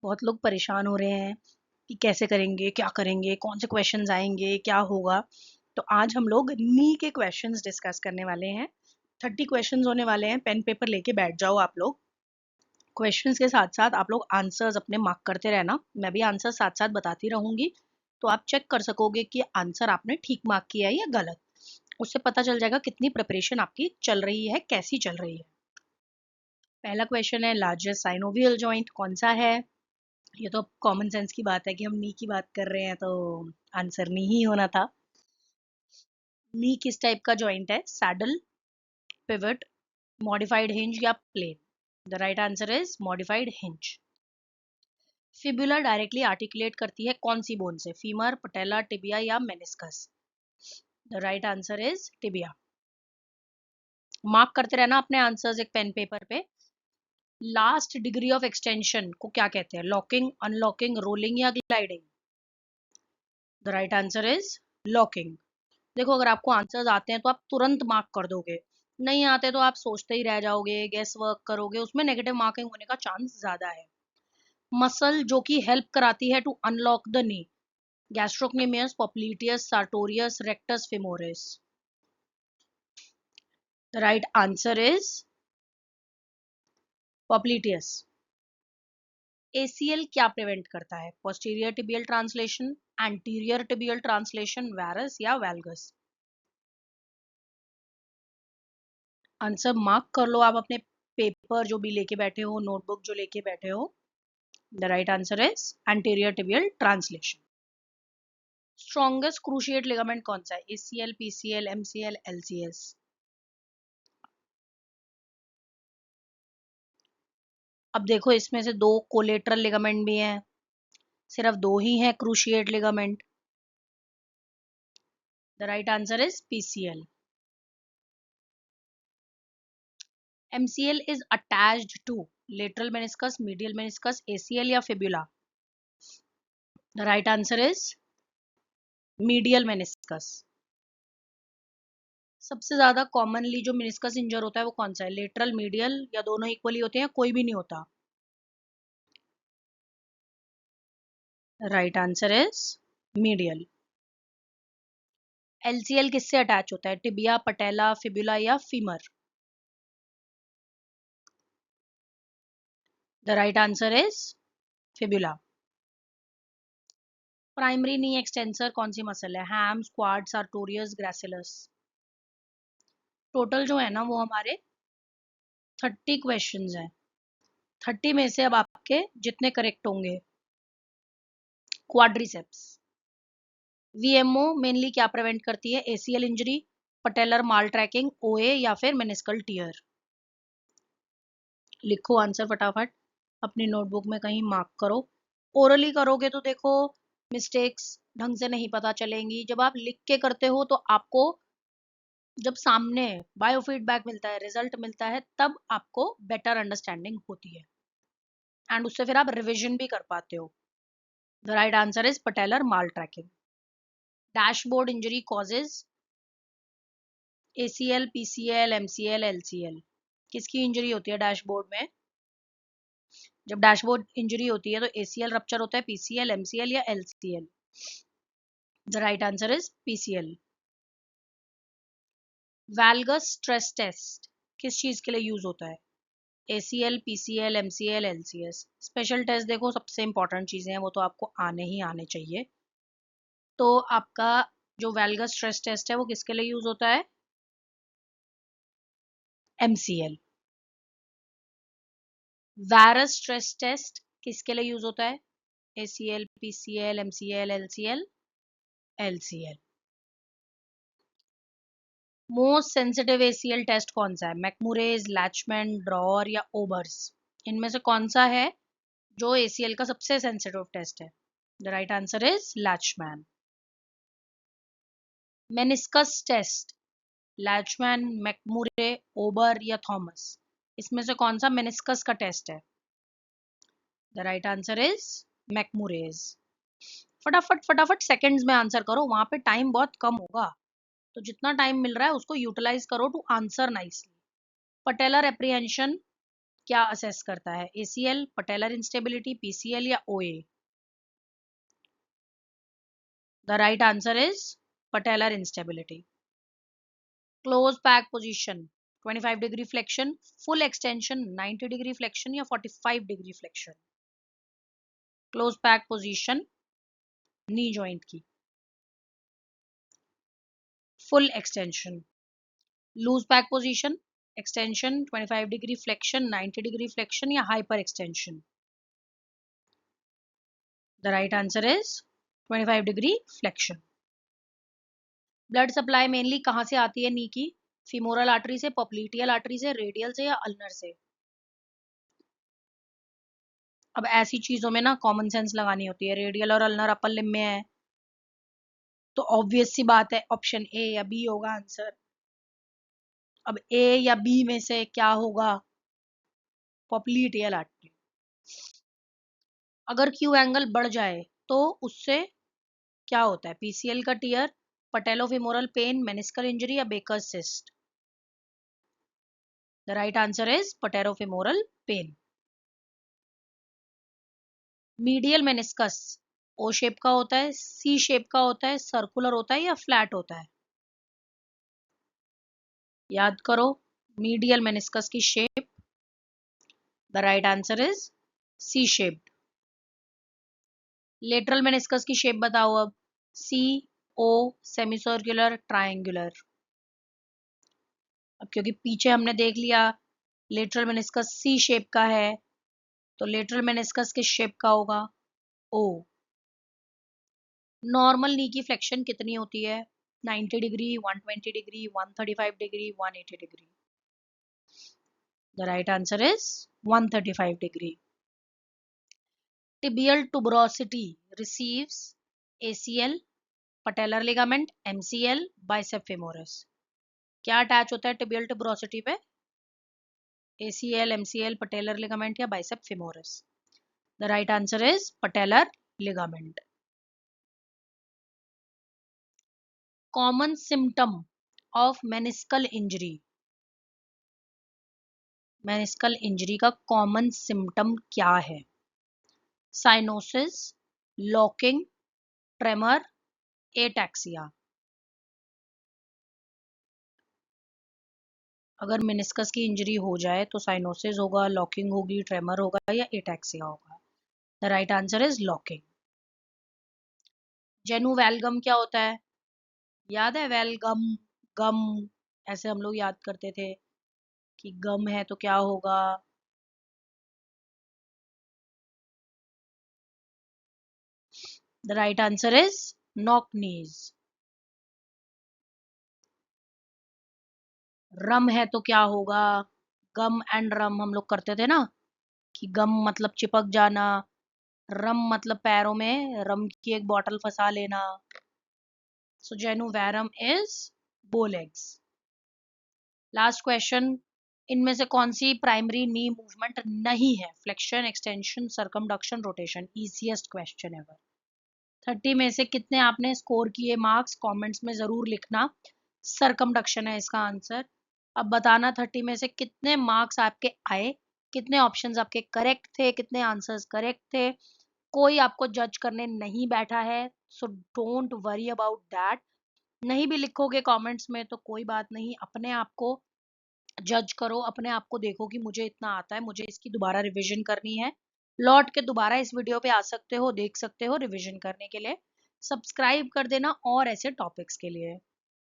बहुत लोग परेशान हो रहे हैं कि कैसे करेंगे, क्या करेंगे, कौन से क्वेश्चंस आएंगे, क्या होगा। तो आज हम लोग नी के क्वेश्चंस डिस्कस करने वाले हैं। 30 क्वेश्चंस होने वाले हैं। पेन पेपर लेके बैठ जाओ आप लोग। क्वेश्चंस के साथ साथ आप लोग आंसर्स अपने मार्क करते रहना। मैं भी आंसर साथ साथ बताती रहूंगी, तो आप चेक कर सकोगे कि आंसर आपने ठीक मार्क किया है या गलत। उससे पता चल जाएगा कितनी प्रिपरेशन आपकी चल रही है, कैसी चल रही है। पहला क्वेश्चन है, लार्जेस्ट साइनोवियल जॉइंट कौन सा है। ये तो कॉमन सेंस की बात है कि हम नी की बात कर रहे हैं, तो आंसर नी ही होना था। नी किस टाइप का जॉइंट है? सैडल, पिवट, मॉडिफाइड हिंज या plane? The right answer is modified hinge. Fibula directly articulate करती है कौन सी बोन से? फीमर, पटेला, टिबिया या meniscus? The right answer is tibia. Mark करते रहना अपने आंसर्स एक पेन पेपर पे। लास्ट डिग्री ऑफ एक्सटेंशन को क्या कहते हैं? लॉकिंग, अनलॉकिंग, रोलिंग या gliding? The right answer is locking. देखो, अगर आपको आंसर्स आते हैं तो आप तुरंत मार्क कर दोगे, नहीं आते तो आप सोचते ही रह जाओगे, गेस वर्क करोगे, उसमें नेगेटिव मार्किंग होने का चांस ज्यादा है। मसल जो कि हेल्प कराती है to unlock the knee? Gastrocnemius, popliteus, sartorius, rectus femoris? The right answer is popliteus. ACL क्या प्रिवेंट करता है? Posterior tibial translation, anterior tibial translation, varus या वैल्गस? आंसर मार्क कर लो आप अपने पेपर जो भी लेके बैठे हो, नोटबुक जो लेके बैठे हो। The right answer is anterior tibial translation. Strongest cruciate ligament कौन सा है? ACL, PCL, MCL, LCS? अब देखो, इसमें से दो कोलेटरल लिगामेंट भी हैं, सिर्फ दो ही हैं cruciate ligament. The right answer is PCL. MCL is attached to lateral meniscus, medial meniscus, ACL या fibula? The right answer is medial meniscus. सबसे ज्यादा कॉमनली जो मेनिस्कस इंजर होता है वो कौन सा है? लेटरल, मीडियल या दोनों इक्वली होते हैं, कोई भी नहीं होता? Right answer is medial. LCL किससे अटैच होता है? टिबिया, पटेला, फिबुला या femur? The right answer is fibula. Primary knee extensor कौन सी मसल है? हैम, स्क्वाड, सार्टोरियस, ग्रेसिलस? टोटल जो है ना वो हमारे 30 क्वेश्चंस हैं। 30 में से अब आपके जितने करेक्ट होंगे। क्वाड्रिसेप्स। वीएमओ मेनली क्या प्रिवेंट करती है? ACL injury, patellar mal trekking, ओए या फिर मेनिस्कल टीयर? लिखो आंसर फटाफट अपनी नोटबुक में, कहीं मार्क करो। ओरली करोगे तो देखो मिस्टेक्स ढंग से नहीं पता चलेंगी। जब आप लिख के करते हो तो आपको जब सामने बायोफीडबैक मिलता है, रिजल्ट मिलता है, तब आपको बेटर अंडरस्टैंडिंग होती है एंड उससे फिर आप रिविजन भी कर पाते हो। The right answer is patellar mal tracking. Dashboard injury causes? ACL, PCL, MCL, LCL? किसकी इंजरी होती है डैशबोर्ड में? जब डैशबोर्ड इंजरी होती है तो एसीएल रप्चर होता है, पीसीएल, एमसीएल या LCL? The right answer is PCL. Valgus stress test किस चीज के लिए यूज होता है? ACL, PCL, MCL, LCS? Special test देखो सबसे इंपॉर्टेंट चीजें हैं, वो तो आपको आने ही आने चाहिए। तो आपका जो वैल्गस स्ट्रेस टेस्ट है वो किसके लिए यूज होता है? एमसीएल। वैरस स्ट्रेस टेस्ट किसके लिए यूज होता है? ACL, PCL, MCL, LCL? LCL. Most sensitive ACL test कौन सा है? मैकमुरेज, लैचमैन, ड्रॉर या ओबर्स? इनमें से कौन सा है जो एसीएल का सबसे सेंसिटिव टेस्ट है? The right answer is Lachman. Meniscus test, Lachman, McMurray, Ober या थॉमस? इसमें से कौन सा मेनिस्कस का टेस्ट है? The right answer is McMurray's. फटाफट फटाफट सेकंड्स में आंसर करो, वहां पे टाइम बहुत कम होगा, तो जितना टाइम मिल रहा है उसको यूटिलाइज करो to answer nicely. Patellar apprehension क्या असेस करता है, ACL, पटेलर इंस्टेबिलिटी, PCL या OA? The right answer is patellar instability. Close pack position, 25 degree flexion, full extension, 90 degree flexion या 45 degree flexion? Close pack position knee joint की। Full extension. Loose pack position, extension, 25 degree flexion, 90 degree flexion या hyper extension? The right answer is 25 degree flexion. Blood supply mainly कहाँ से आती है नी की? Femoral artery से, popliteal artery से, radial से या अल्नर से? अब ऐसी चीजों में ना कॉमन सेंस लगानी होती है। रेडियल और अल्नर अपर लिम्ब में है, तो ऑब्वियस सी बात है ऑप्शन ए या बी होगा आंसर। अब ए या बी में से क्या होगा? Popliteal artery. अगर क्यू एंगल बढ़ जाए तो उससे क्या होता है? PCL का tear, patellofemoral pain, meniscal injury या Baker's cyst? The right answer is patellofemoral pain. Medial meniscus O shape का होता है, सी शेप का होता है, सर्कुलर होता है या फ्लैट होता है? याद करो मीडियल मेनिस्कस की shape. The right answer is C shaped. Lateral meniscus की शेप बताओ अब। C, O, semi circular, triangular? अब क्योंकि पीछे हमने देख लिया लेटरल मेनिस्कस सी शेप का है, तो लेटरल मेनिस्कस किस शेप का होगा? ओ। नॉर्मल नी की फ्लेक्शन कितनी होती है? 90 degree, 120 degree, 135 degree, 180 degree? The right answer is 135 degree. Tibial tuberosity receives ACL, patellar ligament, MCL, bicep femoris? क्या अटैच होता है टिबियल tuberosity पे? ACL, MCL, patellar ligament या bicep femoris? The right answer is patellar ligament. Common symptom of meniscal injury. Meniscal injury का common symptom क्या है? Cyanosis, locking, tremor, ataxia? अगर meniscus की इंजरी हो जाए तो साइनोसिस होगा, लॉकिंग होगी, ट्रेमर होगा या एटैक्सिया होगा? The right answer is locking. Genu valgum क्या होता है? याद है वेलगम, गम, ऐसे हम लोग याद करते थे कि गम है तो क्या होगा? The right answer is knock knees. रम है तो क्या होगा? गम एंड रम हम लोग करते थे ना, कि गम मतलब चिपक जाना, रम मतलब पैरों में रम की एक बॉटल फंसा लेना। So genu varum is bow legs. Last question, इनमें से कौन सी प्राइमरी नी मूवमेंट नहीं है? Flexion, extension, circumduction, rotation? Easiest question ever. 30 में से कितने आपने स्कोर किए मार्क्स? कमेंट्स में जरूर लिखना। सर्कमडक्शन है इसका आंसर। अब बताना 30 में से कितने मार्क्स आपके आए, कितने ऑप्शंस आपके करेक्ट थे, कितने आंसर्स करेक्ट थे। कोई आपको जज करने नहीं बैठा है, so don't worry about that. नहीं भी लिखोगे कमेंट्स में तो कोई बात नहीं, अपने आप को जज करो, अपने आप को देखो कि मुझे इतना आता है, मुझे इसकी दोबारा रिवीजन करनी है। लौट के दोबारा इस वीडियो पे आ सकते हो, देख सकते हो रिवीजन करने के लिए। सब्सक्राइब कर देना और ऐसे टॉपिक्स के लिए।